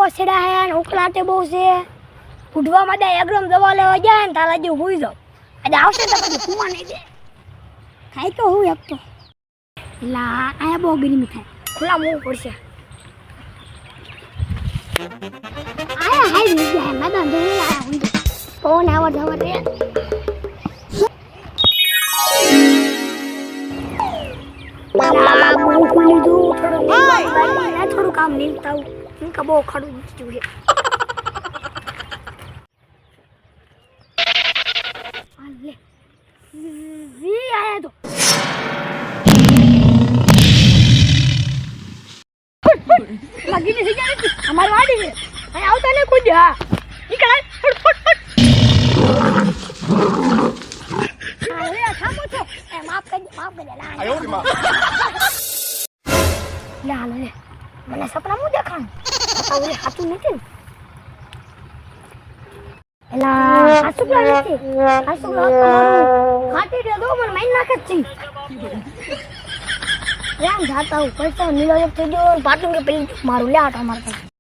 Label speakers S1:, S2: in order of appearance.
S1: છેડા હે ને ઉકળાટે બહુ છે ઉઠવામાં દે એકદમ દવા લેવા જાય ને તારા જેવું હોઈ જાવ આજે આવશે તો પછી કુવા નહીં દે ખાઈ તો હું એક તો એટલે આયા બહુ ગરમી થાય ખુલ્લા મૂવ પડશે આયા હાઈ નીકળે મેદાન જોઈ આયા હું ફોન આવર જવર રે બહુ ખુલ્લી દૂર થોડું કામ નીકળતા હું इनका बहुत खड़ू जो है ले जी आया तो लगी नहीं जा रही हमारी वाड़ी है मैं आवता नहीं कुछ आ निकल फट फट फट अरे थामो तो माफ कर ला आयो रे मां ला ले મને સપના હું દેખાણ ઓલે હાચું નથી એલા હાચું પ્લાન નથી હાચું પ્લાન ખાટી દે દો મને માઈ નાખે છે રામ જાતા હું પૈસા નીલો થઈ ગયો પાટું કે પેલી મારું લે આટા મારતા